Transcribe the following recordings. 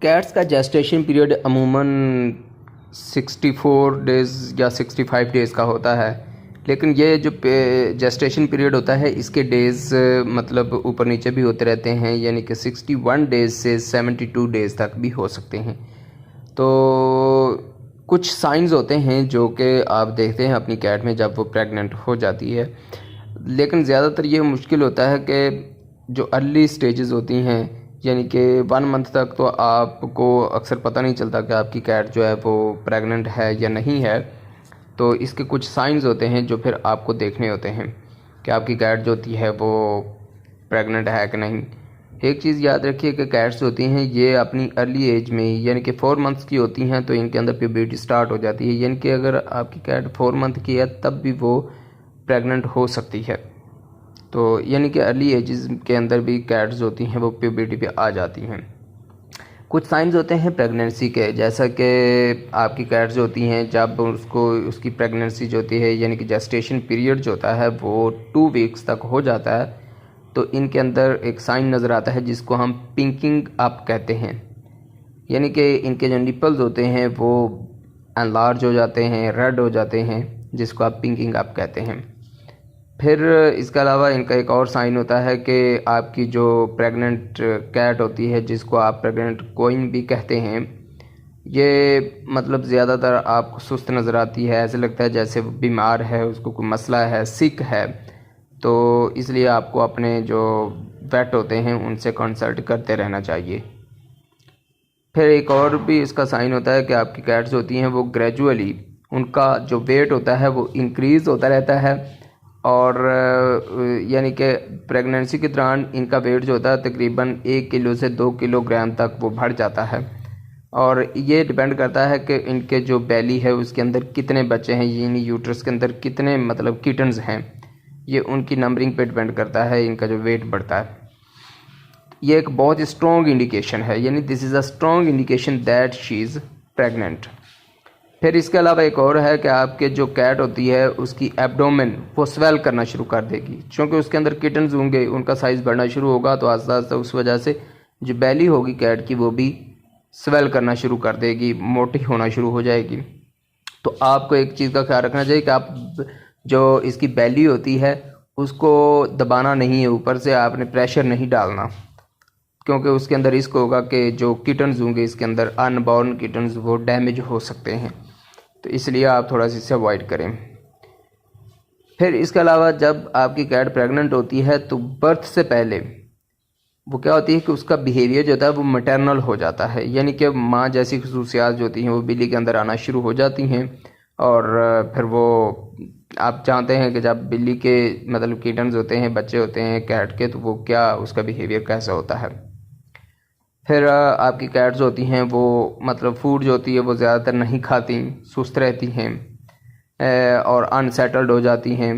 Cats का gestation period अमूमन 64 days या 65 डेज़ का होता है, लेकिन ये जो जेस्टेशन पीरियड होता है इसके डेज़ मतलब ऊपर नीचे भी होते रहते हैं, यानी कि 61 डेज़ से 72 डेज़ तक भी हो सकते हैं। तो कुछ साइंस होते हैं जो कि आप देखते हैं अपनी कैट में जब वो प्रेग्नेंट हो जाती है, लेकिन ज़्यादातर ये मुश्किल होता है कि जो अर्ली स्टेजेस होती हैं, यानी कि 1 मंथ तक तो आपको अक्सर पता नहीं चलता कि आपकी कैट जो है वो प्रेग्नेंट है या नहीं है। तो इसके कुछ साइंस होते हैं जो फिर आपको देखने होते हैं कि आपकी कैट जो होती है वो प्रेग्नेंट है कि नहीं। एक चीज़ याद रखिए कि कैट्स होती हैं ये अपनी अर्ली एज में यानी कि 4 मंथ्स की होती हैं तो इनके अंदर प्यूबर्टी स्टार्ट हो जाती है, यानी कि अगर आपकी कैट 4 मंथ की है तब भी वो प्रेग्नेंट हो सकती है। तो यानी कि अर्ली एजेस के अंदर भी कैट्स होती हैं वो प्यूबर्टी पे आ जाती हैं। कुछ साइंस होते हैं प्रेगनेंसी के, जैसा कि आपकी कैट्स जो होती हैं जब उसकी प्रेगनेंसी जो होती है यानी कि जेस्टेशन पीरियड जो होता है वो 2 वीक्स तक हो जाता है, तो इनके अंदर एक साइन नज़र आता है जिसको हम पिंकिंग अप कहते हैं, यानी कि इनके जो निपल्स होते हैं वो एनलार्ज हो जाते हैं, रेड हो जाते हैं, जिसको आप पिंकिंग अप कहते हैं। फिर इसके अलावा इनका एक और साइन होता है कि आपकी जो प्रेग्नेंट कैट होती है जिसको आप प्रेग्नेंट क्वीन भी कहते हैं, ये मतलब ज़्यादातर आपको सुस्त नज़र आती है, ऐसे लगता है जैसे वो बीमार है, उसको कोई मसला है, सिक है। तो इसलिए आपको अपने जो वेट होते हैं उनसे कंसल्ट करते रहना चाहिए। फिर एक और भी इसका साइन होता है कि आपकी कैट्स होती हैं वो ग्रेजुअली उनका जो वेट होता है वो इंक्रीज़ होता रहता है, और यानी कि प्रेगनेंसी के दौरान इनका वेट जो होता है तकरीबन 1 किलो से 2 किलोग्राम तक वो बढ़ जाता है। और ये डिपेंड करता है कि इनके जो बेली है उसके अंदर कितने बच्चे हैं, यानी यूट्रस के अंदर कितने मतलब किटन्स हैं, ये उनकी नंबरिंग पे डिपेंड करता है इनका जो वेट बढ़ता है। ये एक बहुत स्ट्रॉन्ग इंडिकेशन है, यानी this is a strong indication that she is pregnant. फिर इसके अलावा एक और है कि आपके जो कैट होती है उसकी एब्डोमेन वो स्वेल करना शुरू कर देगी, क्योंकि उसके अंदर किटन्स होंगे, उनका साइज़ बढ़ना शुरू होगा, तो आस्ता आस्ता उस वजह से जो बेली होगी कैट की वो भी स्वेल करना शुरू कर देगी, मोटी होना शुरू हो जाएगी। तो आपको एक चीज़ का ख्याल रखना चाहिए कि आप जो इसकी बेली होती है उसको दबाना नहीं है, ऊपर से आपने प्रेशर नहीं डालना, क्योंकि उसके अंदर रिस्क होगा कि जो किटन्स होंगे इसके अंदर अनबॉर्न किटन्स वो डैमेज हो सकते हैं, तो इसलिए आप थोड़ा सा इसे अवॉइड करें। फिर इसके अलावा जब आपकी कैट प्रेग्नेंट होती है तो बर्थ से पहले वो क्या होती है कि उसका बिहेवियर जो होता है वो मैटरनल हो जाता है, यानी कि माँ जैसी खसूसियात जो होती हैं वो बिल्ली के अंदर आना शुरू हो जाती हैं। और फिर वो आप जानते हैं कि जब बिल्ली के मतलब किटन्स होते हैं, बच्चे होते हैं कैट के, तो वो क्या उसका बिहेवियर कैसा होता है। फिर आपकी कैट्स होती हैं वो मतलब फूड जो होती है वो ज़्यादातर नहीं खाती, सुस्त रहती हैं और अनसेटल्ड हो जाती हैं,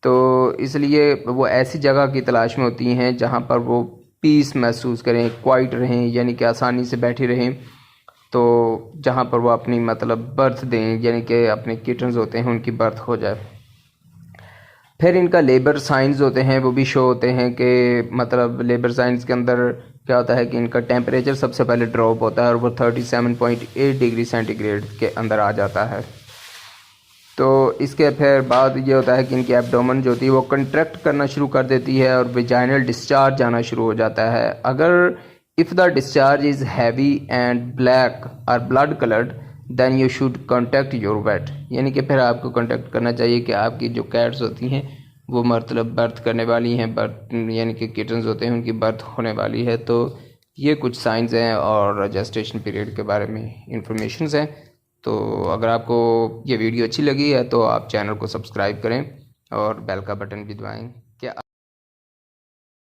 तो इसलिए वो ऐसी जगह की तलाश में होती हैं जहाँ पर वो पीस महसूस करें, क्वाइट रहें, यानी कि आसानी से बैठी रहें, तो जहाँ पर वो अपनी मतलब बर्थ दें, यानी कि अपने किटन्स होते हैं उनकी बर्थ हो जाए। फिर इनका लेबर साइंस होते हैं वो भी शो होते हैं कि मतलब लेबर साइंस के अंदर क्या होता है कि इनका टेम्परेचर सबसे पहले ड्रॉप होता है और वो 37.8 डिग्री सेंटीग्रेड के अंदर आ जाता है। तो इसके फिर बाद ये होता है कि इनकी एब्डोमेन जो होती है वो कंट्रैक्ट करना शुरू कर देती है और वेजाइनल डिस्चार्ज आना शुरू हो जाता है। अगर if the discharge is heavy and black और blood coloured then you should contact your vet, यानी कि फिर आपको कॉन्टैक्ट करना चाहिए कि आपकी जो कैट्स होती हैं वो मतलब बर्थ करने वाली हैं, बर्थ यानी कि किटन्स होते हैं उनकी बर्थ होने वाली है। तो ये कुछ साइंस हैं और जेस्टेशन पीरियड के बारे में इंफॉर्मेशंस हैं। तो अगर आपको ये वीडियो अच्छी लगी है तो आप चैनल को सब्सक्राइब करें और बेल का बटन भी दबाएं।